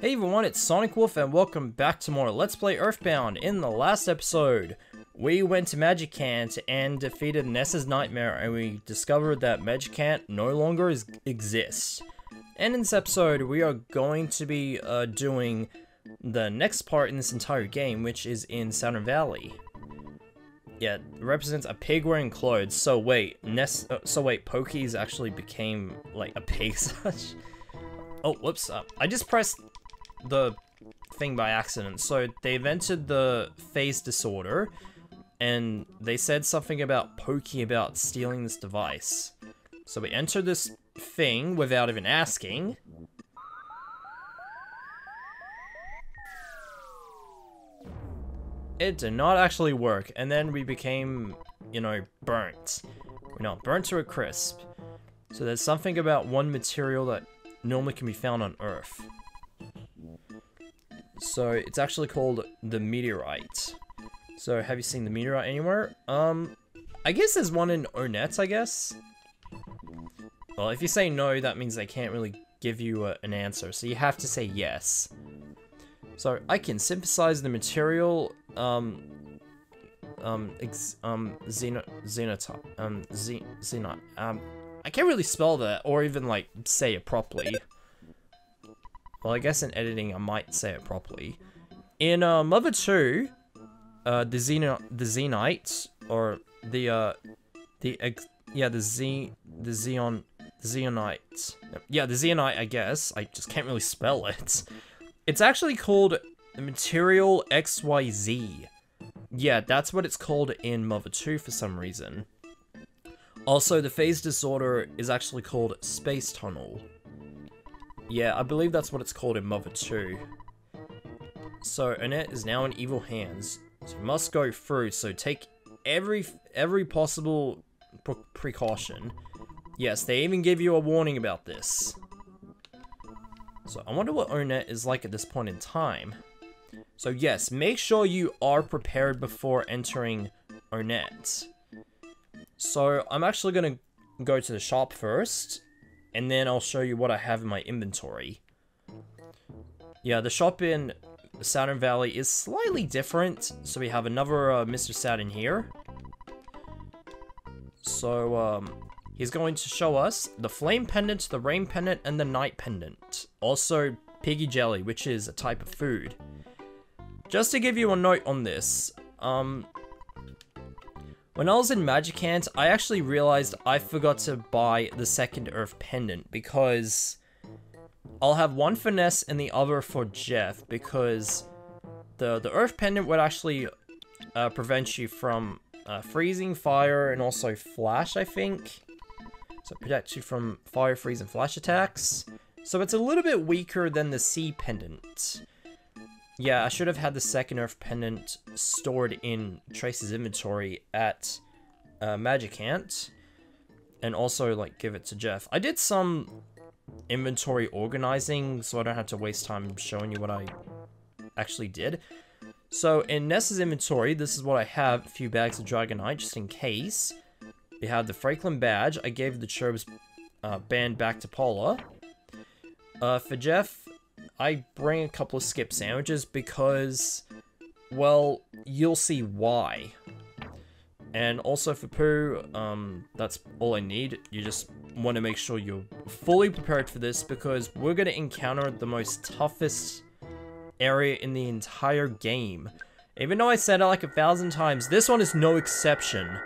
Hey everyone, it's Sonic Wolf and welcome back to more Let's Play EarthBound. In the last episode, we went to Magicant and defeated Ness's Nightmare, and we discovered that Magicant no longer exists. And in this episode, we are going to be doing the next part in this entire game, which is in Saturn Valley. Yeah, it represents a pig wearing clothes. So wait, Pokey's actually became like a pig such. Oh, whoops! I just pressed the thing by accident. So they invented the phase disorder, and they said something about Pokey about stealing this device. So we entered this thing without even asking. It did not actually work, and then we became, you know, burnt. We're not burnt to a crisp. So there's something about one material that normally can be found on Earth. So it's actually called the meteorite. So have you seen the meteorite anywhere? I guess there's one in Onett, I guess. Well, if you say no, that means they can't really give you an answer, so you have to say yes. So I can synthesize the material, xenot, I can't really spell that, or even, like, say it properly. Well, I guess in editing I might say it properly. In, Mother 2, the Xenite, or the Zeonite. Yeah, the Zeonite, I guess. I just can't really spell it. It's actually called Material XYZ. Yeah, that's what it's called in Mother 2 for some reason. Also, the phase disorder is actually called Space Tunnel. Yeah, I believe that's what it's called in Mother 2. So, Annette is now in evil hands. So, you must go through, so take every possible precaution. Yes, they even give you a warning about this. So, I wonder what Onett is like at this point in time. So, yes, make sure you are prepared before entering Onett. So, I'm actually going to go to the shop first, and then I'll show you what I have in my inventory. Yeah, the shop in Saturn Valley is slightly different. So, we have another Mr. Saturn here. So, he's going to show us the Flame Pendant, the Rain Pendant, and the Night Pendant. Also, Piggy Jelly, which is a type of food. Just to give you a note on this, when I was in Magicant, I actually realized I forgot to buy the second Earth Pendant, because I'll have one for Ness and the other for Jeff, because the Earth Pendant would actually prevent you from freezing, fire, and also flash, I think. So it protects you from fire, freeze, and flash attacks. So it's a little bit weaker than the Sea Pendant. Yeah, I should have had the second Earth Pendant stored in Trace's inventory at Magicant. And also, like, give it to Jeff. I did some inventory organizing, so I don't have to waste time showing you what I actually did. So, in Ness's inventory, this is what I have. A few bags of Dragonite, just in case. We have the Franklin badge. I gave the Cherub's band back to Paula. For Jeff, I bring a couple of skip sandwiches because, well, you'll see why. And also for Pooh, that's all I need. You just want to make sure you're fully prepared for this, because we're going to encounter the most toughest area in the entire game. Even though I said it like 1,000 times, this one is no exception.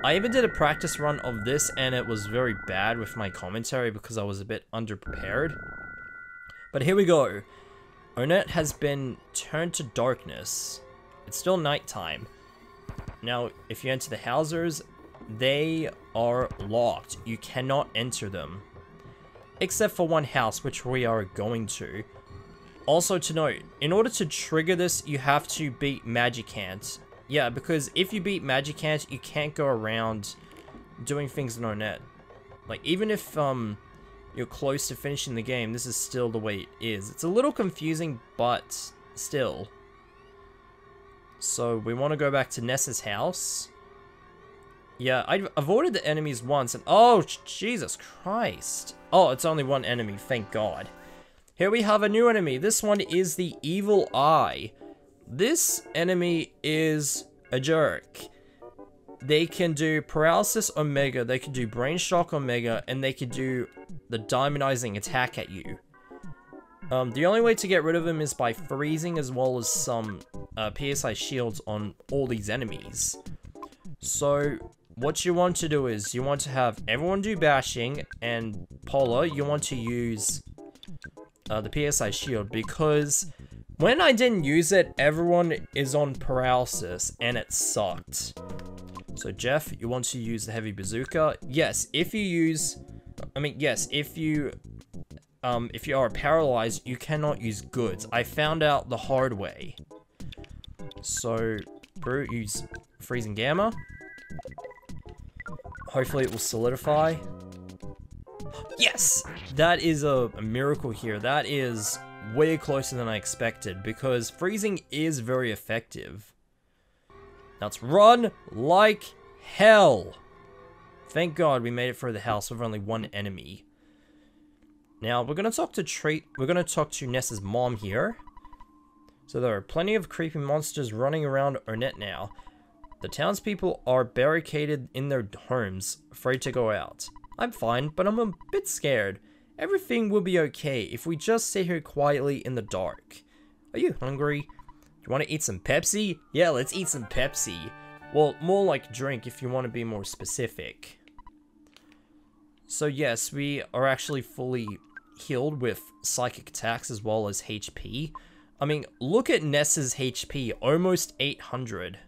I even did a practice run of this, and it was very bad with my commentary because I was a bit underprepared. But here we go. Onett has been turned to darkness. It's still nighttime. Now, if you enter the houses, they are locked. You cannot enter them. Except for one house, which we are going to. Also to note, in order to trigger this, you have to beat Magicant. Yeah, because if you beat Magicant, you can't go around doing things in Onett. Like, even if, you're close to finishing the game, this is still the way it is. It's a little confusing, but still. So, we want to go back to Ness's house. Yeah, I've avoided the enemies once, and oh, Jesus Christ. Oh, it's only one enemy, thank God. Here we have a new enemy. This one is the Evil Eye. This enemy is a jerk. They can do Paralysis Omega, they can do Brain Shock Omega, and they can do the Diamondizing attack at you. The only way to get rid of them is by freezing, as well as some PSI shields on all these enemies. So what you want to do is you want to have everyone do bashing, and Polar, you want to use the PSI shield, because when I didn't use it, everyone is on paralysis and it sucked. So Jeff, you want to use the heavy bazooka. Yes, if you use, if you are paralyzed, you cannot use goods. I found out the hard way. So Brute, use freezing gamma. Hopefully it will solidify. Yes! That is a miracle here. That is way closer than I expected, because freezing is very effective. Now let's run like hell. Thank God we made it through the house with only one enemy. Now we're gonna talk to Ness's mom here. So there are plenty of creepy monsters running around Ornette now. The townspeople are barricaded in their homes, afraid to go out. I'm fine, but I'm a bit scared. Everything will be okay if we just sit here quietly in the dark. Are you hungry? Do you want to eat some Pepsi? Yeah, let's eat some Pepsi. Well, more like drink if you want to be more specific. So yes, we are actually fully healed with psychic attacks as well as HP. I mean, look at Ness's HP, almost 800.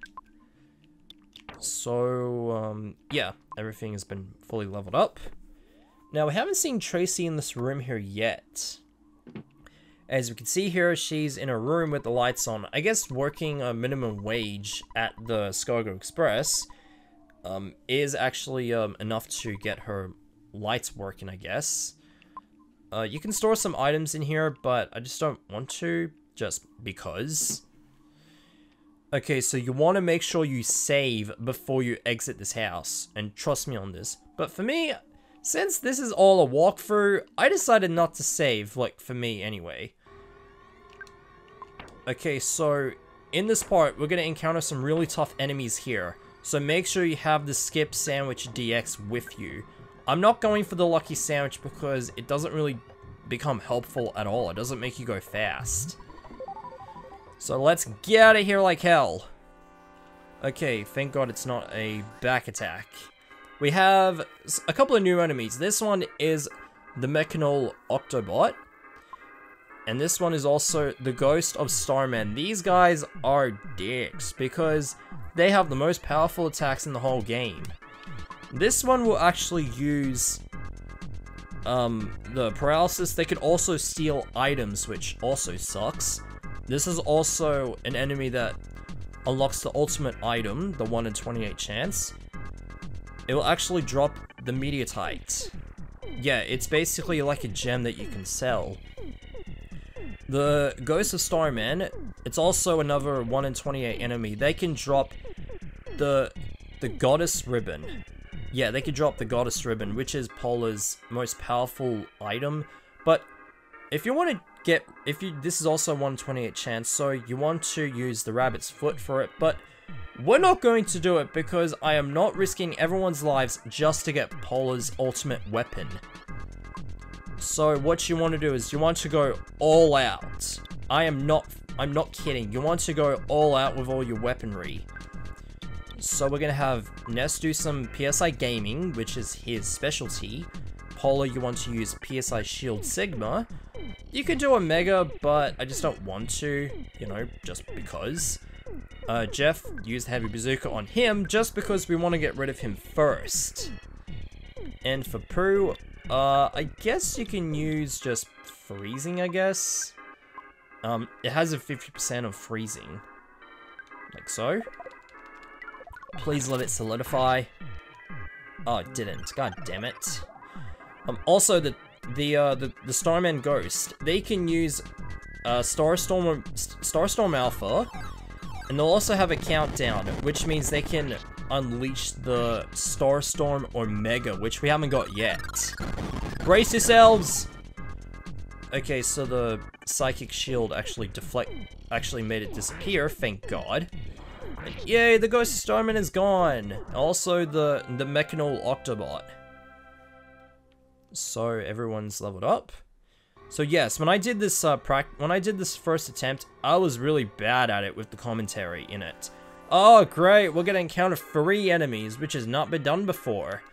So, yeah, everything has been fully leveled up. Now, we haven't seen Tracy in this room here yet. As we can see here, she's in a room with the lights on. I guess working a minimum wage at the Scargo Express is actually enough to get her lights working, I guess. You can store some items in here, but I just don't want to, just because. Okay, so you want to make sure you save before you exit this house, and trust me on this. But for me, since this is all a walkthrough, I decided not to save, like, for me anyway. Okay, so in this part, we're going to encounter some really tough enemies here. So make sure you have the Skip Sandwich DX with you. I'm not going for the Lucky Sandwich because it doesn't really become helpful at all. It doesn't make you go fast. So let's get out of here like hell. Okay, thank God it's not a back attack. We have a couple of new enemies. This one is the Mechanol Octobot. And this one is also the Ghost of Starman. These guys are dicks because they have the most powerful attacks in the whole game. This one will actually use the paralysis. They could also steal items, which also sucks. This is also an enemy that unlocks the ultimate item, the 1 in 28 chance. It will actually drop the Mediatite. Yeah, it's basically like a gem that you can sell. The Ghost of Starman, it's also another 1 in 28 enemy. They can drop the Goddess Ribbon. Yeah, they can drop the Goddess Ribbon, which is Polar's most powerful item. But if you want to get, this is also 1 in 28 chance, so you want to use the Rabbit's Foot for it, but we're not going to do it because I am not risking everyone's lives just to get Polar's ultimate weapon. So what you want to do is you want to go all out. I'm not kidding. You want to go all out with all your weaponry. So we're going to have Ness do some PSI Gaming, which is his specialty. Polar, you want to use PSI Shield Sigma. You could do Omega, but I just don't want to, you know, just because. Jeff, use the Heavy Bazooka on him, just because we want to get rid of him first. And for Prue, I guess you can use just freezing, I guess. It has a 50% of freezing. Like so. Please let it solidify. Oh, it didn't. God damn it. Also, the Starman Ghost, they can use Starstorm Alpha, and they'll also have a countdown, which means they can unleash the Starstorm Omega, which we haven't got yet. Brace yourselves! Okay, so the psychic shield actually made it disappear, thank God. And yay, the Ghost of Starman is gone! Also, the Mechanol Octobot. So, everyone's leveled up. So yes, when I did this first attempt, I was really bad at it with the commentary in it. Oh great, we're gonna encounter 3 enemies, which has not been done before.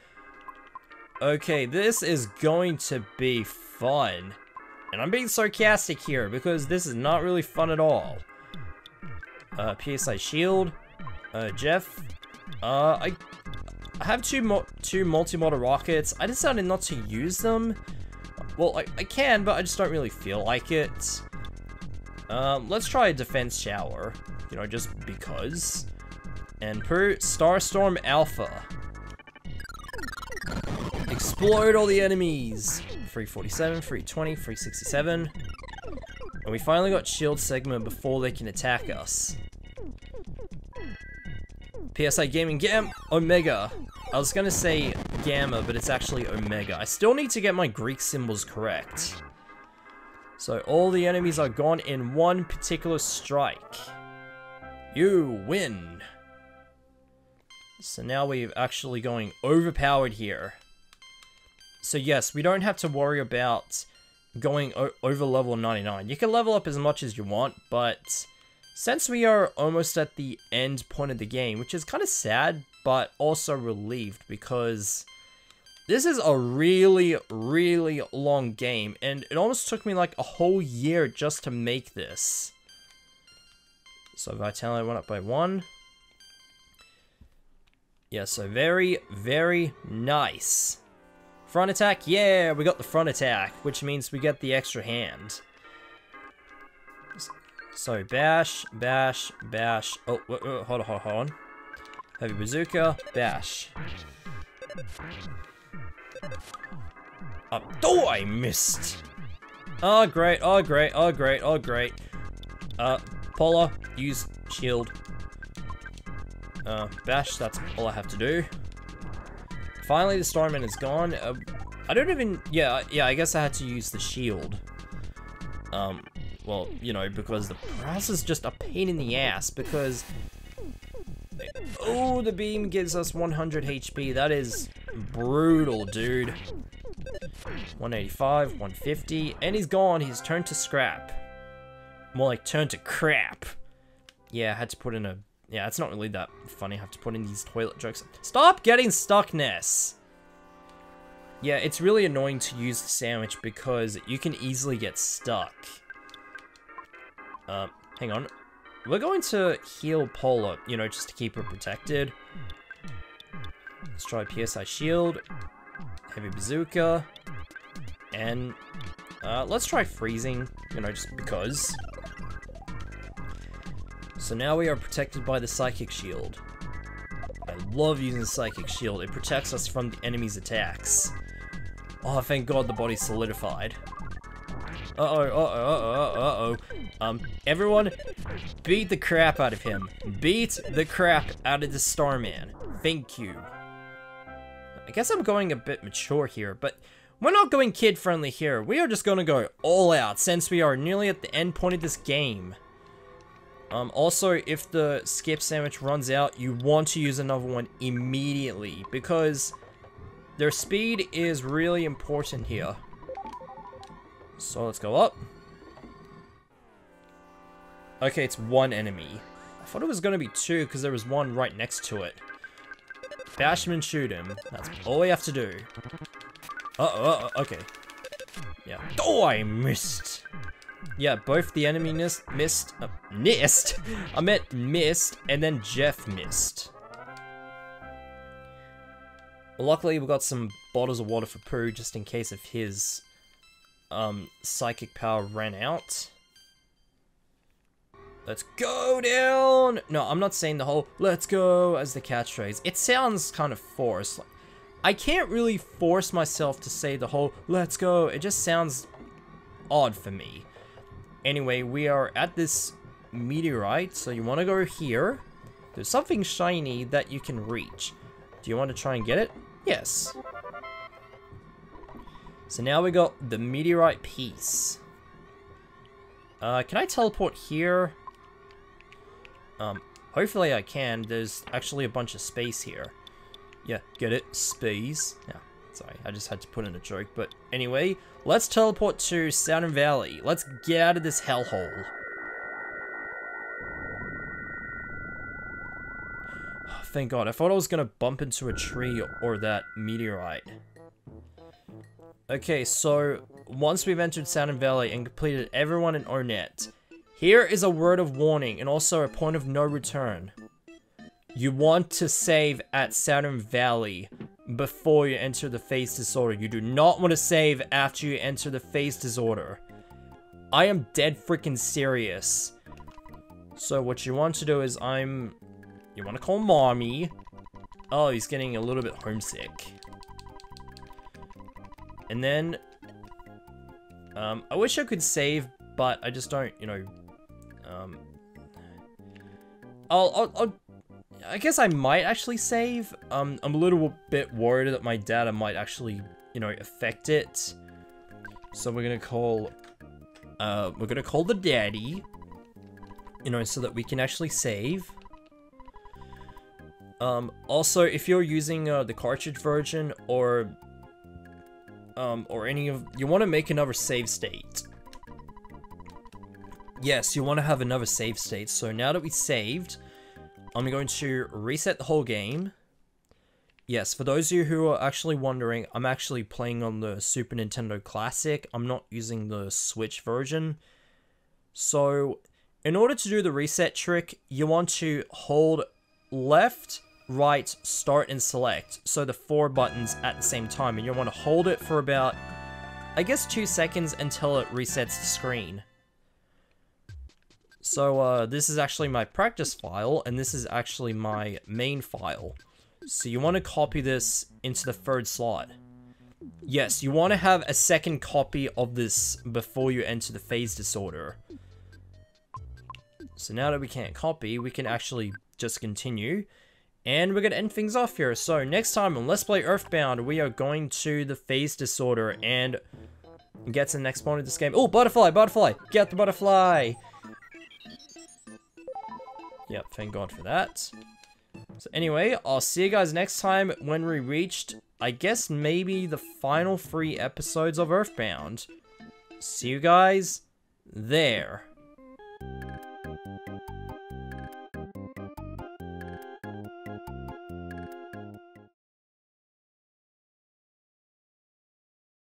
Okay, this is going to be fun. And I'm being sarcastic here, because this is not really fun at all. PSI shield. Jeff. I have two multi-model rockets. I decided not to use them. Well, I can, but I just don't really feel like it. Let's try a defense shower. You know, just because. And Starstorm Alpha. Explode all the enemies. 347, 320, 367. And we finally got shield segment before they can attack us. PSI Gaming Omega. I was gonna say Gamma, but it's actually Omega. I still need to get my Greek symbols correct. So all the enemies are gone in one particular strike. You win. So now we're actually going overpowered here. So yes, we don't have to worry about going over level 99. You can level up as much as you want, but since we are almost at the end point of the game, which is kind of sad, but also relieved, because this is a really, really long game, and it almost took me like a whole year just to make this. So Vitality went up by 1. Yeah, so very, very nice. Front attack, yeah, we got the front attack, which means we get the extra hand. So bash, bash, bash. Oh, hold on. Heavy bazooka, bash. Oh, I missed. Oh, great, oh, great, oh, great, oh, great. Polar, use shield. Bash, that's all I have to do. Finally, the Starman is gone. I don't even... Yeah, I guess I had to use the shield. Well, you know, because the brass is just a pain in the ass, because... Oh, the beam gives us 100 HP. That is brutal, dude. 185, 150, and he's gone. He's turned to scrap. More like turned to crap. Yeah, I had to put in a... Yeah, it's not really that funny. I have to put in these toilet jokes. Stop getting stuckness! Yeah, it's really annoying to use the sandwich because you can easily get stuck. Hang on. We're going to heal Polar, you know, just to keep her protected. Let's try PSI Shield. Heavy Bazooka. And, let's try freezing, you know, just because. So now we are protected by the Psychic Shield. I love using the Psychic Shield. It protects us from the enemy's attacks. Oh, thank God the body's solidified. Everyone, beat the crap out of him. Beat the crap out of the Starman. Thank you. I guess I'm going a bit mature here, but we're not going kid-friendly here. We are just going to go all out since we are nearly at the end point of this game. Also, if the skip sandwich runs out, you want to use another one immediately, because their speed is really important here. So let's go up. Okay, it's 1 enemy. I thought it was going to be 2, because there was 1 right next to it. Bash him and shoot him. That's all we have to do. Okay. Yeah. Oh, I missed. Yeah, both the enemy missed. I meant missed, and then Jeff missed. Well, luckily we got some bottles of water for Pooh, just in case if his psychic power ran out. Let's go down! No, I'm not saying the whole "let's go" as the catchphrase. It sounds kind of forced. Like, I can't really force myself to say the whole "let's go." It just sounds odd for me. Anyway, we are at this meteorite, so you want to go here. There's something shiny that you can reach. Do you want to try and get it? Yes. So now we got the meteorite piece. Can I teleport here? Hopefully I can. There's actually a bunch of space here. Yeah, get it? Space. Yeah, sorry, I just had to put in a joke. But anyway, let's teleport to Saturn Valley. Let's get out of this hellhole. Oh, thank God. I thought I was gonna bump into a tree or that meteorite. Okay, so once we've entered Saturn Valley and completed everyone in Onet, here is a word of warning and also a point of no return. You want to save at Saturn Valley before you enter the phase disorder. You do not want to save after you enter the phase disorder. I am dead freaking serious. So what you want to do is you want to call Mommy. Oh, he's getting a little bit homesick. And then, I wish I could save, but I just don't, you know, I guess I might actually save. I'm a little bit worried that my data might actually, you know, affect it. So we're gonna call the daddy, you know, so that we can actually save. Also, if you're using, the cartridge version, or any of, you want to make another save state. Yes, you want to have another save state. So now that we saved, I'm going to reset the whole game. Yes, for those of you who are actually wondering, I'm actually playing on the Super Nintendo Classic. I'm not using the Switch version. So, in order to do the reset trick, you want to hold left, right, start, and select. So the 4 buttons at the same time. And you want to hold it for about, I guess, 2 seconds until it resets the screen. So, this is actually my practice file, and this is actually my main file. So you want to copy this into the 3rd slot. Yes, you want to have a second copy of this before you enter the phase disorder. So now that we can't copy, we can actually just continue. And we're going to end things off here. So next time on Let's Play EarthBound, we are going to the phase disorder and get to the next point of this game. Oh, butterfly, butterfly! Get the butterfly! Yep, thank God for that. So anyway, I'll see you guys next time when we reached, I guess, maybe the final 3 episodes of EarthBound. See you guys there.